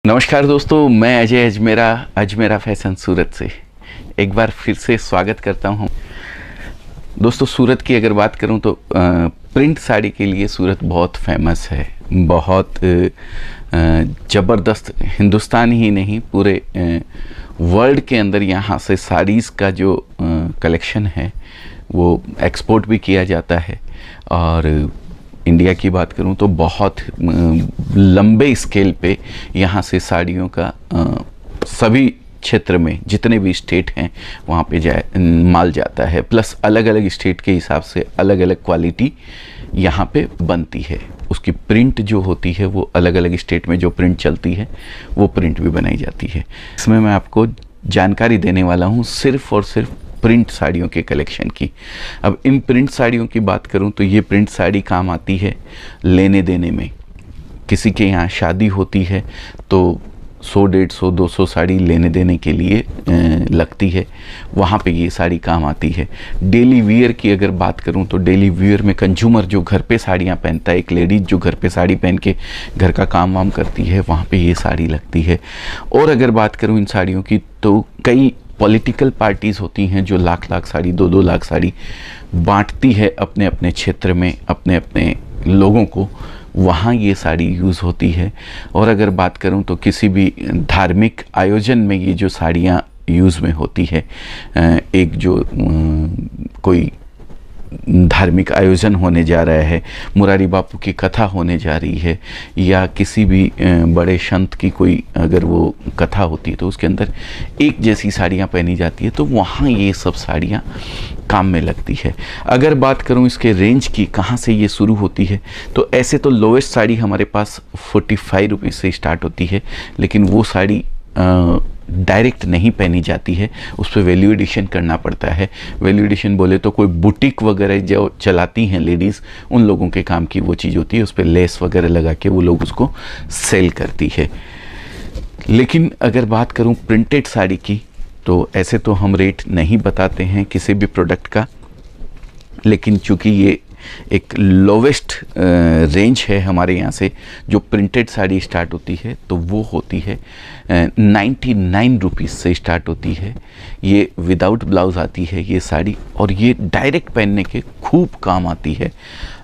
नमस्कार दोस्तों, मैं अजय अजमेरा फैशन सूरत से एक बार फिर से स्वागत करता हूं। दोस्तों, सूरत की अगर बात करूं तो प्रिंट साड़ी के लिए सूरत बहुत फेमस है। बहुत ज़बरदस्त, हिंदुस्तान ही नहीं पूरे वर्ल्ड के अंदर यहाँ से साड़ीज़ का जो कलेक्शन है वो एक्सपोर्ट भी किया जाता है। और इंडिया की बात करूं तो बहुत लंबे स्केल पे यहाँ से साड़ियों का सभी क्षेत्र में जितने भी स्टेट हैं वहाँ पे माल जाता है। प्लस अलग अलग स्टेट के हिसाब से अलग अलग क्वालिटी यहाँ पे बनती है। उसकी प्रिंट जो होती है वो अलग अलग स्टेट में जो प्रिंट चलती है वो प्रिंट भी बनाई जाती है। इसमें मैं आपको जानकारी देने वाला हूँ सिर्फ़ और सिर्फ प्रिंट साड़ियों के कलेक्शन की। अब इन प्रिंट साड़ियों की बात करूं तो ये प्रिंट साड़ी काम आती है लेने देने में। किसी के यहाँ शादी होती है तो 100, 150, 200 साड़ी लेने देने के लिए लगती है, वहाँ पे ये साड़ी काम आती है। डेली वियर की अगर बात करूँ तो डेली वियर में कंज्यूमर जो घर पे साड़ियाँ पहनता है, एक लेडीज़ जो घर पे साड़ी पहन के घर का काम वाम करती है, वहाँ पे ये साड़ी लगती है। और अगर बात करूँ इन साड़ियों की तो कई पॉलिटिकल पार्टीज़ होती हैं जो लाख लाख साड़ी, 2-2 लाख साड़ी बांटती है अपने अपने क्षेत्र में अपने अपने लोगों को, वहाँ ये साड़ी यूज़ होती है। और अगर बात करूँ तो किसी भी धार्मिक आयोजन में ये जो साड़ियाँ यूज़ में होती है, एक जो कोई धार्मिक आयोजन होने जा रहा है, मुरारी बापू की कथा होने जा रही है, या किसी भी बड़े संत की कोई अगर वो कथा होती है तो उसके अंदर एक जैसी साड़ियाँ पहनी जाती है, तो वहाँ ये सब साड़ियाँ काम में लगती है। अगर बात करूँ इसके रेंज की, कहाँ से ये शुरू होती है, तो ऐसे तो लोवेस्ट साड़ी हमारे पास 45 रुपीज़ से स्टार्ट होती है, लेकिन वो साड़ी डायरेक्ट नहीं पहनी जाती है, उस पर वैल्यू एडिशन करना पड़ता है। वैल्यू एडिशन बोले तो कोई बुटीक वगैरह जो चलाती हैं लेडीज़, उन लोगों के काम की वो चीज़ होती है, उस पर लेस वगैरह लगा के वो लोग उसको सेल करती है। लेकिन अगर बात करूं प्रिंटेड साड़ी की तो ऐसे तो हम रेट नहीं बताते हैं किसी भी प्रोडक्ट का, लेकिन चूँकि ये एक लोवेस्ट रेंज है हमारे यहाँ से जो प्रिंटेड साड़ी स्टार्ट होती है, तो वो होती है 99 रुपीज़ से स्टार्ट होती है। ये विदाउट ब्लाउज़ आती है ये साड़ी, और ये डायरेक्ट पहनने के खूब काम आती है।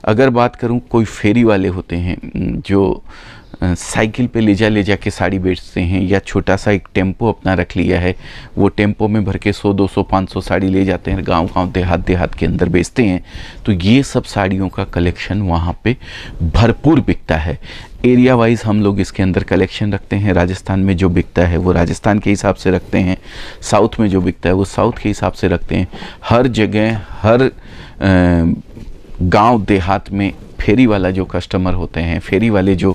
अगर बात करूँ कोई फेरी वाले होते हैं जो साइकिल पे ले जा के साड़ी बेचते हैं, या छोटा सा एक टेम्पो अपना रख लिया है, वो टेम्पो में भर के 100, 200, 500 साड़ी ले जाते हैं, गांव देहात के अंदर बेचते हैं, तो ये सब साड़ियों का कलेक्शन वहाँ पे भरपूर बिकता है। एरिया वाइज हम लोग इसके अंदर कलेक्शन रखते हैं। राजस्थान में जो बिकता है वो राजस्थान के हिसाब से रखते हैं, साउथ में जो बिकता है वो साउथ के हिसाब से रखते हैं। हर जगह हर गाँव देहात में फेरी वाला जो कस्टमर होते हैं, फेरी वाले जो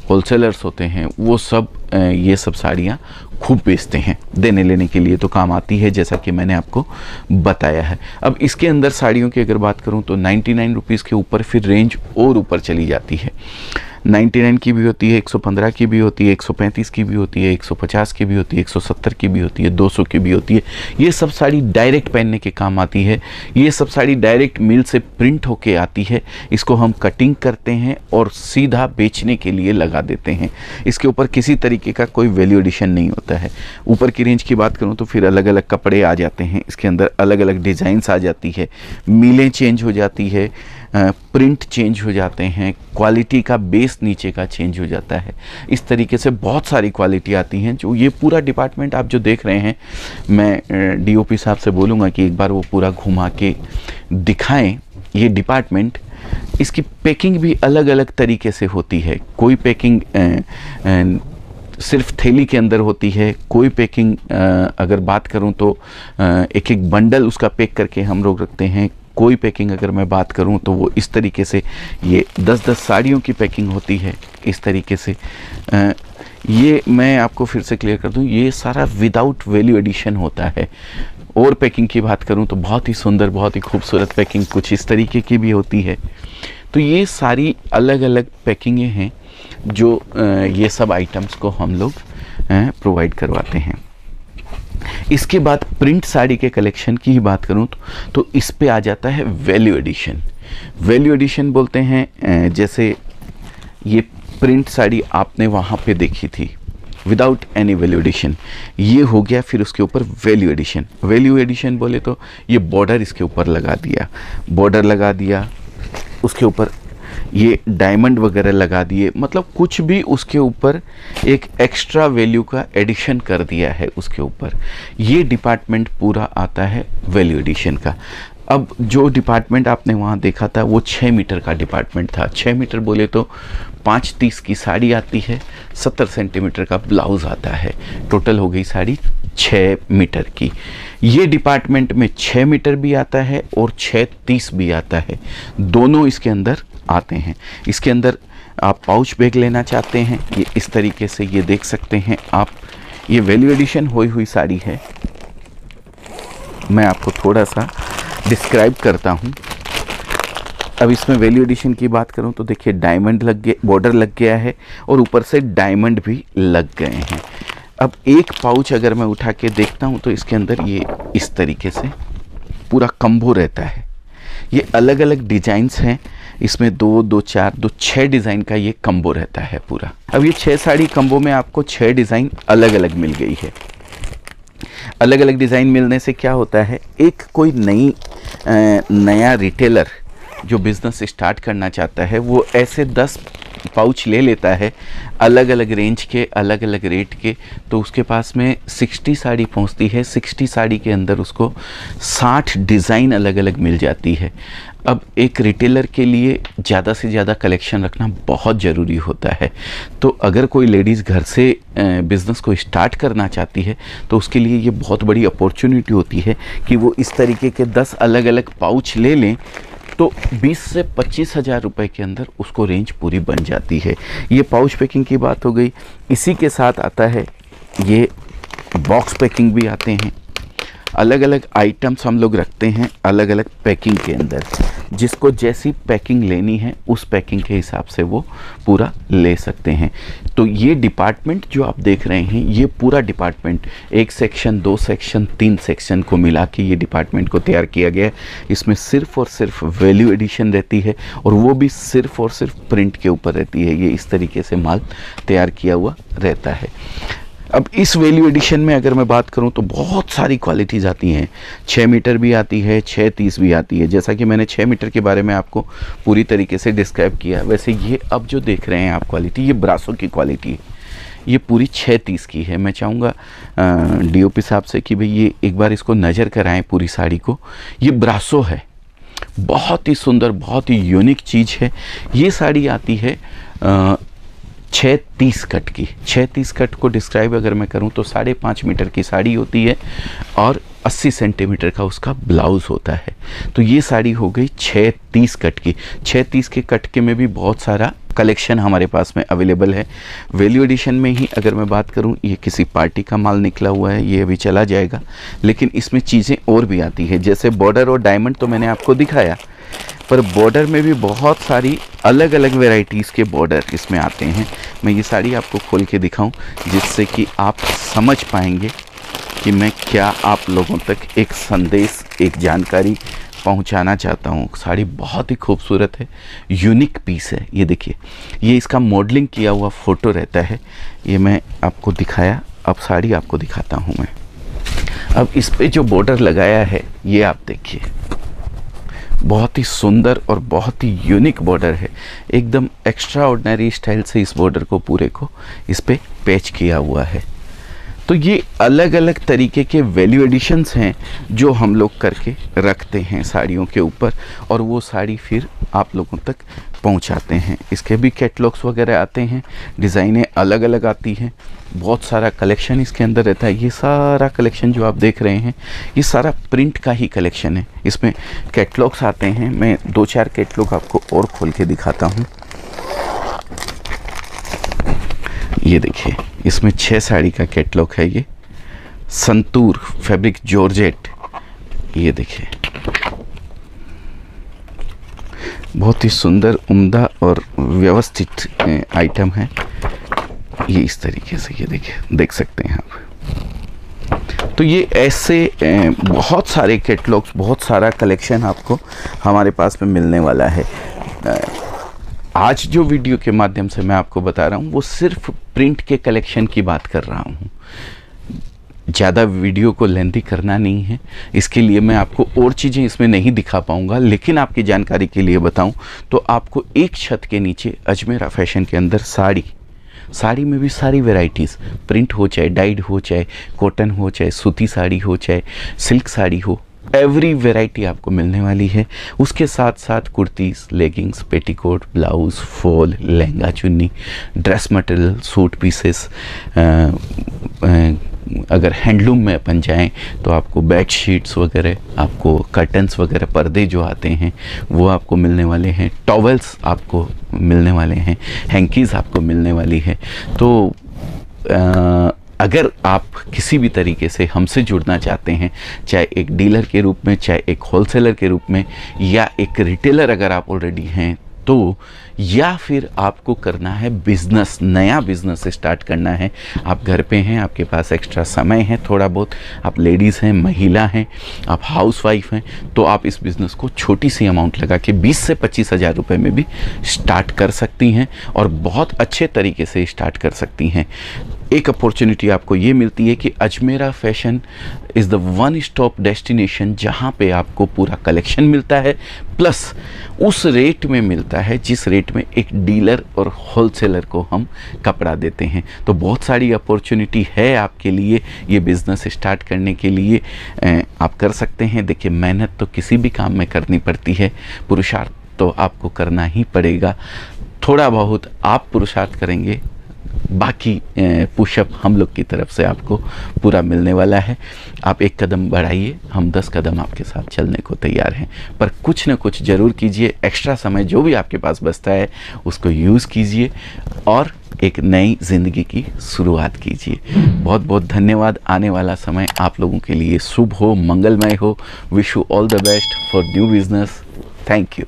होलसेलर्स होते हैं, वो सब ये सब साड़ियाँ खूब बेचते हैं। देने लेने के लिए तो काम आती है, जैसा कि मैंने आपको बताया है। अब इसके अंदर साड़ियों की अगर बात करूं तो 99 रुपीज़ के ऊपर फिर रेंज और ऊपर चली जाती है। 99 की भी होती है, 115 की भी होती है, 135 की भी होती है, 150 की भी होती है, 170 की भी होती है, 200 की भी होती है। ये सब साड़ी डायरेक्ट पहनने के काम आती है। ये सब साड़ी डायरेक्ट मिल से प्रिंट होके आती है। इसको हम कटिंग करते हैं और सीधा बेचने के लिए लगा देते हैं। इसके ऊपर किसी तरीके का कोई वैल्यू एडिशन नहीं होता है। ऊपर की रेंज की बात करूँ तो फिर अलग अलग कपड़े आ जाते हैं, इसके अंदर अलग अलग डिज़ाइंस आ जाती है, मिलें चेंज हो जाती है, प्रिंट चेंज हो जाते हैं, क्वालिटी का बेस नीचे का चेंज हो जाता है। इस तरीके से बहुत सारी क्वालिटी आती हैं। जो ये पूरा डिपार्टमेंट आप जो देख रहे हैं, मैं डीओपी साहब से बोलूँगा कि एक बार वो पूरा घुमा के दिखाएं ये डिपार्टमेंट। इसकी पैकिंग भी अलग अलग तरीके से होती है। कोई पैकिंग सिर्फ थैली के अंदर होती है, कोई पैकिंग अगर बात करूं तो एक एक बंडल उसका पैक करके हम लोग रखते हैं। कोई पैकिंग अगर मैं बात करूं तो वो इस तरीके से, ये 10-10 साड़ियों की पैकिंग होती है इस तरीके से। ये मैं आपको फिर से क्लियर कर दूं, ये सारा विदाउट वैल्यू एडिशन होता है। और पैकिंग की बात करूं तो बहुत ही सुंदर, बहुत ही खूबसूरत पैकिंग कुछ इस तरीके की भी होती है। तो ये सारी अलग अलग पैकिंगें हैं जो ये सब आइटम्स को हम लोग प्रोवाइड करवाते हैं। इसके बाद प्रिंट साड़ी के कलेक्शन की ही बात करूं तो इस पे आ जाता है वैल्यू एडिशन। वैल्यू एडिशन बोलते हैं, जैसे ये प्रिंट साड़ी आपने वहाँ पे देखी थी, विदाउट एनी वैल्यू एडिशन। ये हो गया। फिर उसके ऊपर वैल्यू एडिशन। वैल्यू एडिशन बोले तो ये बॉर्डर इसके ऊपर लगा दिया, बॉर्डर लगा दिया, उसके ऊपर ये डायमंड वगैरह लगा दिए, मतलब कुछ भी उसके ऊपर एक एक्स्ट्रा वैल्यू का एडिशन कर दिया है उसके ऊपर। ये डिपार्टमेंट पूरा आता है वैल्यू एडिशन का। अब जो डिपार्टमेंट आपने वहाँ देखा था वो 6 मीटर का डिपार्टमेंट था। 6 मीटर बोले तो 530 की साड़ी आती है, 70 सेंटीमीटर का ब्लाउज आता है, टोटल हो गई साड़ी 6 मीटर की। ये डिपार्टमेंट में 6 मीटर भी आता है और 630 भी आता है, दोनों इसके अंदर आते हैं। इसके अंदर आप पाउच बैग लेना चाहते हैं, ये इस तरीके से ये देख सकते हैं आप। ये वैल्यू एडिशन हुई हुई साड़ी है। मैं आपको थोड़ा सा डिस्क्राइब करता हूँ। अब इसमें वैल्यू एडिशन की बात करूँ तो देखिए डायमंड लग गया, बॉर्डर लग गया है और ऊपर से डायमंड भी लग गए हैं। अब एक पाउच अगर मैं उठा के देखता हूँ तो इसके अंदर ये इस तरीके से पूरा कम्बो रहता है। ये अलग अलग डिजाइन्स हैं, इसमें 2, 2, 4, 2, 6 डिज़ाइन का ये कम्बो रहता है पूरा। अब ये 6 साड़ी कम्बो में आपको 6 डिज़ाइन अलग अलग मिल गई है। अलग अलग डिज़ाइन मिलने से क्या होता है, एक कोई नया रिटेलर जो बिज़नेस स्टार्ट करना चाहता है वो ऐसे 10 पाउच ले लेता है अलग अलग रेंज के, अलग अलग रेट के, तो उसके पास में 60 साड़ी पहुंचती है। 60 साड़ी के अंदर उसको 60 डिज़ाइन अलग अलग मिल जाती है। अब एक रिटेलर के लिए ज़्यादा से ज़्यादा कलेक्शन रखना बहुत ज़रूरी होता है। तो अगर कोई लेडीज़ घर से बिज़नेस को स्टार्ट करना चाहती है तो उसके लिए ये बहुत बड़ी अपॉर्चुनिटी होती है कि वो इस तरीके के 10 अलग अलग पाउच ले लें, तो 20 से 25 हज़ार रुपये के अंदर उसको रेंज पूरी बन जाती है। ये पाउच पैकिंग की बात हो गई। इसी के साथ आता है ये बॉक्स पैकिंग भी आते हैं। अलग अलग आइटम्स हम लोग रखते हैं अलग अलग पैकिंग के अंदर, जिसको जैसी पैकिंग लेनी है उस पैकिंग के हिसाब से वो पूरा ले सकते हैं। तो ये डिपार्टमेंट जो आप देख रहे हैं, ये पूरा डिपार्टमेंट 1 सेक्शन, 2 सेक्शन, 3 सेक्शन को मिला के ये डिपार्टमेंट को तैयार किया गया है। इसमें सिर्फ और सिर्फ वैल्यू एडिशन रहती है और वो भी सिर्फ और सिर्फ प्रिंट के ऊपर रहती है। ये इस तरीके से माल तैयार किया हुआ रहता है। अब इस वैल्यू एडिशन में अगर मैं बात करूं तो बहुत सारी क्वालिटीज़ आती हैं। 6 मीटर भी आती है, 630 भी आती है। जैसा कि मैंने 6 मीटर के बारे में आपको पूरी तरीके से डिस्क्राइब किया, वैसे ये अब जो देख रहे हैं आप क्वालिटी, ये ब्रासो की क्वालिटी है। ये पूरी 630 की है। मैं चाहूँगा डीओपी साहब से कि भाई ये एक बार इसको नज़र कराएं पूरी साड़ी को। ये ब्रासो है, बहुत ही सुंदर, बहुत ही यूनिक चीज़ है। ये साड़ी आती है 630 कट की। 630 कट को डिस्क्राइब अगर मैं करूं तो 5.5 मीटर की साड़ी होती है और 80 सेंटीमीटर का उसका ब्लाउज़ होता है। तो ये साड़ी हो गई 630 कट की। 630 के कट के में भी बहुत सारा कलेक्शन हमारे पास में अवेलेबल है। वैल्यू एडिशन में ही अगर मैं बात करूं, ये किसी पार्टी का माल निकला हुआ है, ये अभी चला जाएगा, लेकिन इसमें चीज़ें और भी आती है। जैसे बॉर्डर और डायमंड तो मैंने आपको दिखाया, पर बॉर्डर में भी बहुत सारी अलग अलग वेराइटीज़ के बॉर्डर इसमें आते हैं। मैं ये साड़ी आपको खोल के दिखाऊं जिससे कि आप समझ पाएंगे कि मैं क्या आप लोगों तक एक संदेश, एक जानकारी पहुंचाना चाहता हूं। साड़ी बहुत ही खूबसूरत है, यूनिक पीस है। ये देखिए, ये इसका मॉडलिंग किया हुआ फ़ोटो रहता है। ये मैं आपको दिखाया, अब साड़ी आपको दिखाता हूँ मैं। अब इस पे जो बॉर्डर लगाया है ये आप देखिए, बहुत ही सुंदर और बहुत ही यूनिक बॉर्डर है। एकदम एक्स्ट्रा ऑर्डिनरी स्टाइल से इस बॉर्डर को पूरे को इस पे पैच किया हुआ है। तो ये अलग अलग तरीके के वैल्यू एडिशंस हैं जो हम लोग करके रखते हैं साड़ियों के ऊपर, और वो साड़ी फिर आप लोगों तक पहुंचाते हैं। इसके भी कैटलॉग्स वगैरह आते हैं, डिज़ाइनें अलग अलग आती हैं, बहुत सारा कलेक्शन इसके अंदर रहता है। ये सारा कलेक्शन जो आप देख रहे हैं ये सारा प्रिंट का ही कलेक्शन है। इसमें कैटलॉग्स आते हैं, मैं 2-4 कैटलॉग आपको और खोल के दिखाता हूँ। ये देखिए, इसमें 6 साड़ी का कैटलॉग है। ये संतूर फैब्रिक जॉर्जेट, ये देखिए बहुत ही सुंदर, उम्दा और व्यवस्थित आइटम है। ये इस तरीके से, ये देखिए, देख सकते हैं आप। तो ये ऐसे बहुत सारे कैटलॉग्स, बहुत सारा कलेक्शन आपको हमारे पास में मिलने वाला है। आज जो वीडियो के माध्यम से मैं आपको बता रहा हूँ वो सिर्फ प्रिंट के कलेक्शन की बात कर रहा हूँ। ज़्यादा वीडियो को लेंथी करना नहीं है, इसके लिए मैं आपको और चीज़ें इसमें नहीं दिखा पाऊँगा, लेकिन आपकी जानकारी के लिए बताऊँ तो आपको एक छत के नीचे अजमेरा फैशन के अंदर साड़ी में भी सारी वैरायटीज़, प्रिंट हो चाहे डाइड हो चाहे कॉटन हो चाहे सूती साड़ी हो चाहे सिल्क साड़ी हो, एवरी वैरायटी आपको मिलने वाली है। उसके साथ साथ kurtis, leggings, petticoat, blouse, fall, lehenga चुन्नी, ड्रेस मटेरियल, सूट पीसेस, अगर हैंडलूम में अपन जाएँ तो आपको बेड शीट्स वगैरह, आपको कर्टन्स वगैरह, पर्दे जो आते हैं वो आपको मिलने वाले हैं, टॉवेल्स आपको मिलने वाले हैं, हैंकीज़ आपको मिलने वाली है। तो अगर आप किसी भी तरीके से हमसे जुड़ना चाहते हैं, चाहे एक डीलर के रूप में, चाहे एक होलसेलर के रूप में, या एक रिटेलर अगर आप ऑलरेडी हैं तो, या फिर आपको करना है बिज़नेस, नया बिज़नेस स्टार्ट करना है, आप घर पे हैं, आपके पास एक्स्ट्रा समय है थोड़ा बहुत, आप लेडीज़ हैं, महिला हैं, आप हाउसवाइफ हैं, तो आप इस बिज़नेस को छोटी सी अमाउंट लगा के 20 से 25 हज़ार रुपये में भी स्टार्ट कर सकती हैं और बहुत अच्छे तरीके से स्टार्ट कर सकती हैं। एक अपॉर्चुनिटी आपको ये मिलती है कि Ajmera fashion is the one stop destination, जहाँ पे आपको पूरा कलेक्शन मिलता है, प्लस उस रेट में मिलता है जिस रेट में एक डीलर और होलसेलर को हम कपड़ा देते हैं। तो बहुत सारी अपॉर्चुनिटी है आपके लिए ये बिज़नेस स्टार्ट करने के लिए, आप कर सकते हैं। देखिए, मेहनत तो किसी भी काम में करनी पड़ती है, पुरुषार्थ तो आपको करना ही पड़ेगा। थोड़ा बहुत आप पुरुषार्थ करेंगे, बाकी पुशअप हम लोग की तरफ से आपको पूरा मिलने वाला है। आप एक कदम बढ़ाइए, हम 10 कदम आपके साथ चलने को तैयार हैं, पर कुछ न कुछ ज़रूर कीजिए। एक्स्ट्रा समय जो भी आपके पास बचता है उसको यूज़ कीजिए और एक नई ज़िंदगी की शुरुआत कीजिए। बहुत बहुत धन्यवाद। आने वाला समय आप लोगों के लिए शुभ हो, मंगलमय हो। Wish you all the best for new business. Thank you.